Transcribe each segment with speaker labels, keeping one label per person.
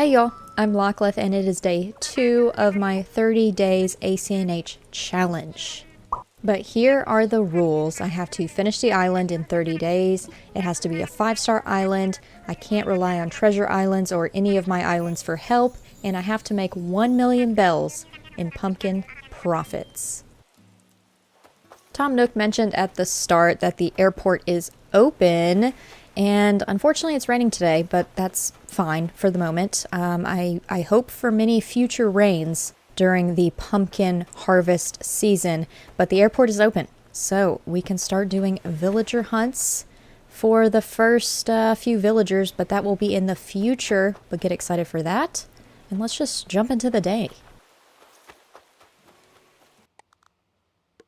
Speaker 1: Hey y'all, I'm Lachlan and it is day 2 of my 30 days ACNH challenge. But here are the rules. I have to finish the island in 30 days. It has to be a 5-star island. I can't rely on treasure islands or any of my islands for help. And I have to make 1 million bells in pumpkin profits. Tom Nook mentioned at the start that the airport is open. And unfortunately it's raining today, but that's fine for the moment. I hope for many future rains during the pumpkin harvest season, but the airport is open. So we can start doing villager hunts for the first few villagers, but that will be in the future. But get excited for that. And let's just jump into the day.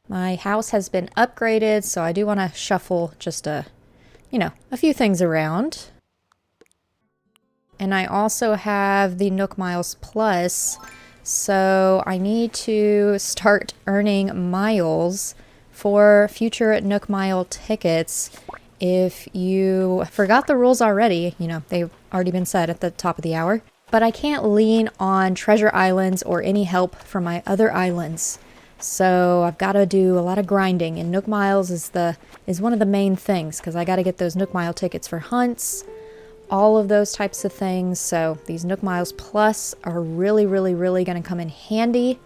Speaker 1: My house has been upgraded, so I do want to shuffle just a few things around. And I also have the Nook Miles Plus, so I need to start earning miles for future Nook Mile tickets. If you forgot the rules already, they've already been said at the top of the hour, but I can't lean on treasure islands or any help from my other islands. So I've got to do a lot of grinding, and Nook Miles is one of the main things, because I got to get those Nook Mile tickets for hunts, all of those types of things. So these Nook Miles Plus are really, really, really going to come in handy.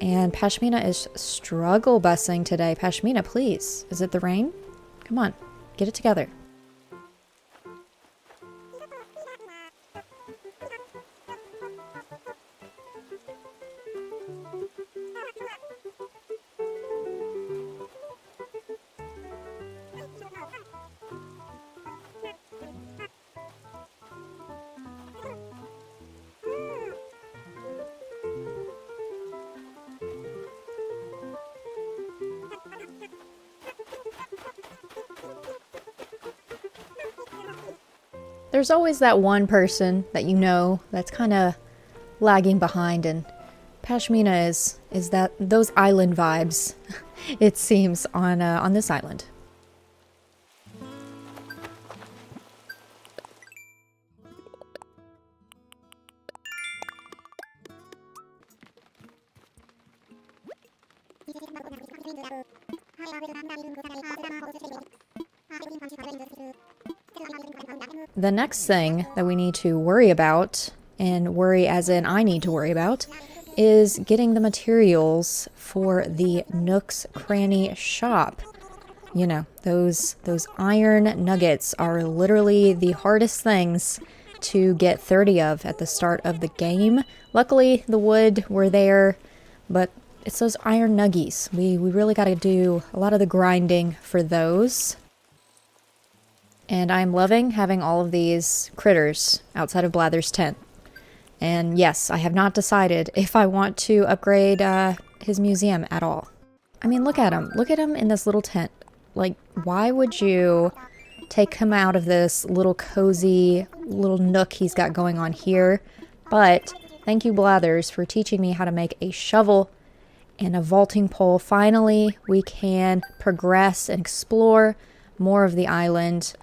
Speaker 1: And Pashmina is struggle busing today. Pashmina, please. Is it the rain? Come on, get it together. There's always that one person that that's kind of lagging behind, and Pashmina is those island vibes, it seems, on this island. The next thing that we need to worry about, and worry as in I need to worry about, is getting the materials for the Nook's Cranny shop. Those iron nuggets are literally the hardest things to get 30 of at the start of the game. Luckily, the wood were there, but it's those iron nuggies. We really got to do a lot of the grinding for those. And I'm loving having all of these critters outside of Blather's tent. And yes, I have not decided if I want to upgrade his museum at all. I mean, look at him. Look at him in this little tent. Like, why would you take him out of this little cozy little nook he's got going on here? But thank you, Blathers, for teaching me how to make a shovel and a vaulting pole. Finally, we can progress and explore more of the island.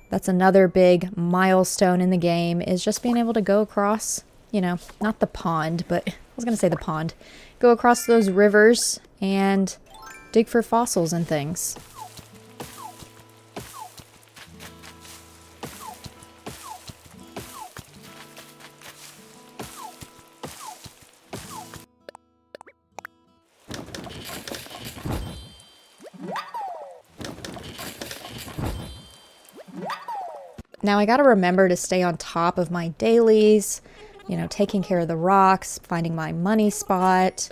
Speaker 1: That's another big milestone in the game, is just being able to go across, not the pond, but I was going to say the pond. Go across those rivers and dig for fossils and things. Now I gotta remember to stay on top of my dailies, taking care of the rocks, finding my money spot,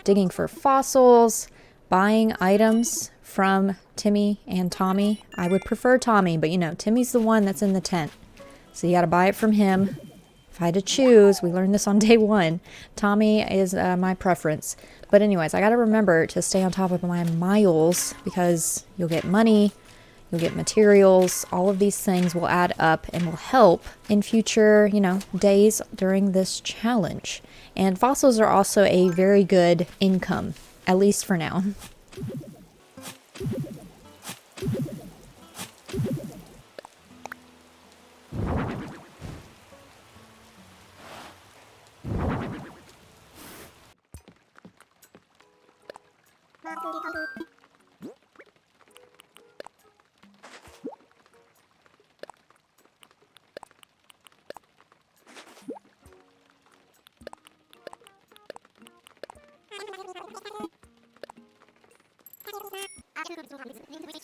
Speaker 1: digging for fossils, buying items from Timmy and Tommy. I would prefer Tommy, but Timmy's the one that's in the tent. So you gotta buy it from him. If I had to choose, we learned this on day 1, Tommy is my preference. But anyways, I gotta remember to stay on top of my miles, because you'll get money, you'll get materials. All of these things will add up and will help in future, days during this challenge. And fossils are also a very good income, at least for now.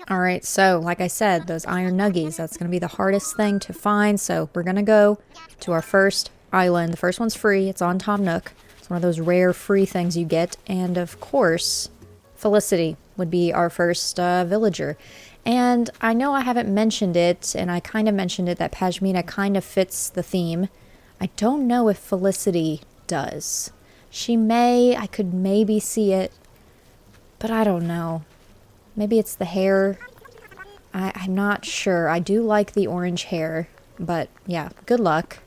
Speaker 1: Alright, so like I said, those iron nuggies, that's going to be the hardest thing to find. So we're going to go to our first island. The first one's free. It's on Tom Nook. It's one of those rare free things you get. And of course, Felicity would be our first villager. And I know I haven't mentioned it, and I kind of mentioned it, that Pashmina kind of fits the theme. I don't know if Felicity does. She may. I could maybe see it. But I don't know. Maybe it's the hair. I'm not sure. I do like the orange hair. But yeah, good luck.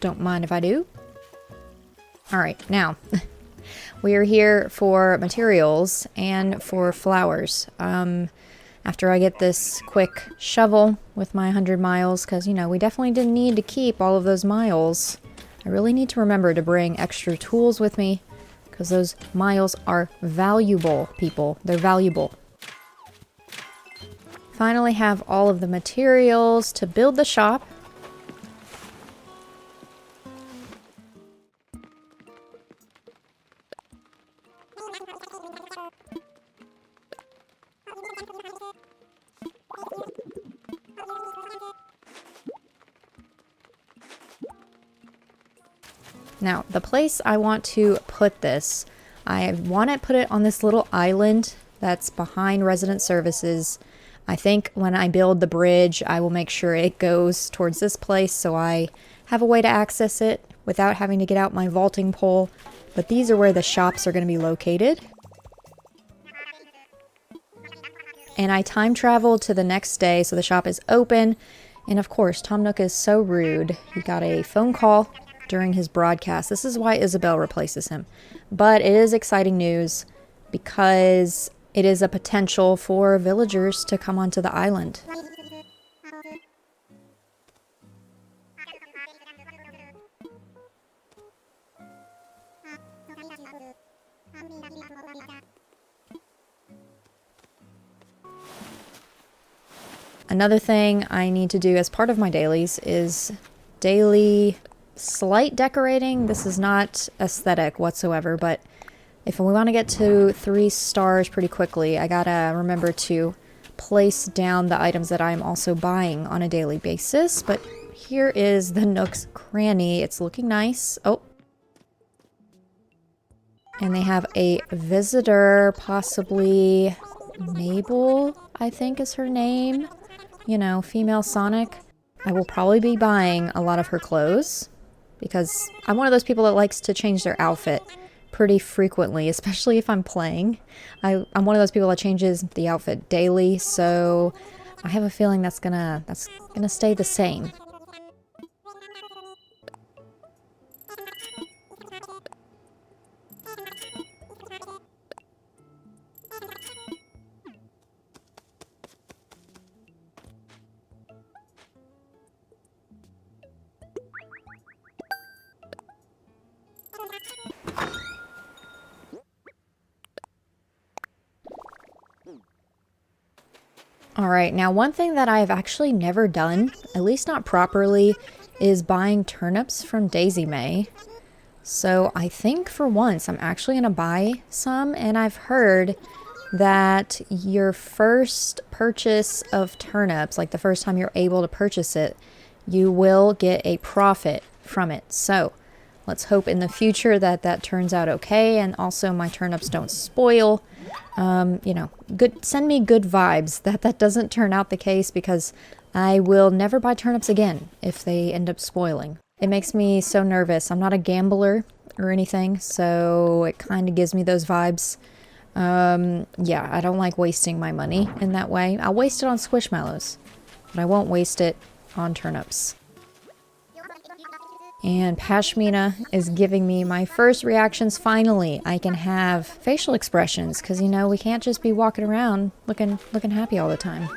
Speaker 1: Don't mind if I do. Alright, now. We are here for materials and for flowers. After I get this quick shovel with my 100 miles, because, you know, we definitely didn't need to keep all of those miles. I really need to remember to bring extra tools with me, because those miles are valuable, people. They're valuable. Finally have all of the materials to build the shop. Now, the place I want to put this, I want to put it on this little island that's behind resident services. I think when I build the bridge, I will make sure it goes towards this place so I have a way to access it without having to get out my vaulting pole. But these are where the shops are going to be located. And I time traveled to the next day, so the shop is open. And of course, Tom Nook is so rude. He got a phone call during his broadcast. This is why Isabel replaces him. But it is exciting news because it is a potential for villagers to come onto the island. Another thing I need to do as part of my dailies is daily slight decorating. This is not aesthetic whatsoever, but if we want to get to 3 stars pretty quickly, I gotta remember to place down the items that I'm also buying on a daily basis. But here is the Nook's Cranny. It's looking nice. Oh. And they have a visitor, possibly Mabel, I think is her name. You know, female Sonic. I will probably be buying a lot of her clothes because I'm one of those people that likes to change their outfit pretty frequently, especially if I'm playing. I'm one of those people that changes the outfit daily, so I have a feeling that's gonna stay the same. Alright, now one thing that I've actually never done, at least not properly, is buying turnips from Daisy May. So I think for once I'm actually going to buy some, and I've heard that your first purchase of turnips, like the first time you're able to purchase it, you will get a profit from it. So let's hope in the future that that turns out okay, and also my turnips don't spoil. You know, send me good vibes that doesn't turn out the case, because I will never buy turnips again if they end up spoiling. It makes me so nervous. I'm not a gambler or anything, so it kind of gives me those vibes. Yeah, I don't like wasting my money in that way. I'll waste it on Squishmallows, but I won't waste it on turnips. And Pashmina is giving me my first reactions. Finally, I can have facial expressions, because, you know, we can't just be walking around looking happy all the time.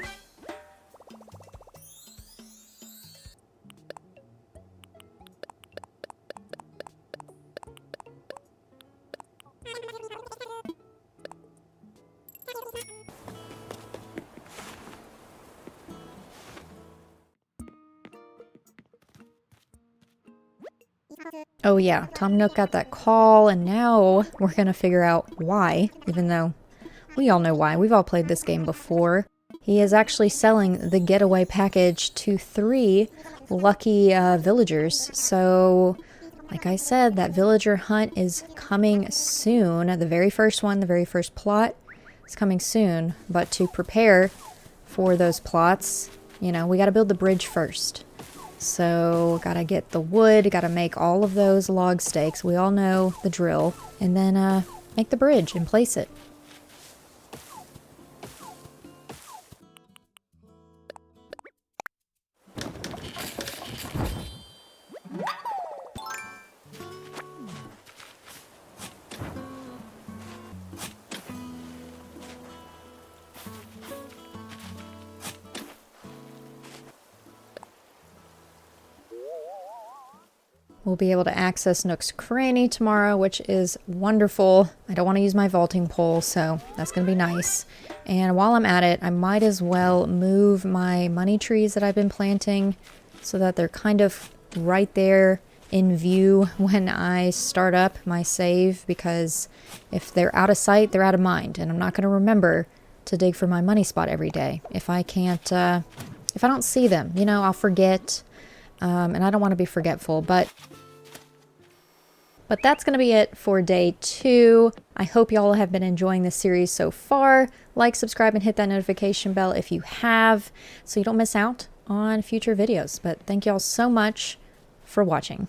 Speaker 1: Oh yeah, Tom Nook got that call, and now we're gonna figure out why, even though we all know why. We've all played this game before. He is actually selling the getaway package to 3 lucky villagers. So, like I said, that villager hunt is coming soon. The very first one, the very first plot is coming soon. But to prepare for those plots, you know, we gotta build the bridge first. So, gotta get the wood, gotta make all of those log stakes. We all know the drill. And then make the bridge and place it. We'll be able to access Nook's Cranny tomorrow, which is wonderful. I don't want to use my vaulting pole, so that's going to be nice. And while I'm at it, I might as well move my money trees that I've been planting so that they're kind of right there in view when I start up my save, because if they're out of sight, they're out of mind, and I'm not going to remember to dig for my money spot every day. If I can't, if I don't see them, you know, I'll forget, and I don't want to be forgetful, But that's going to be it for day 2. I hope y'all have been enjoying this series so far. Like, subscribe, and hit that notification bell if you have, so you don't miss out on future videos. But thank y'all so much for watching.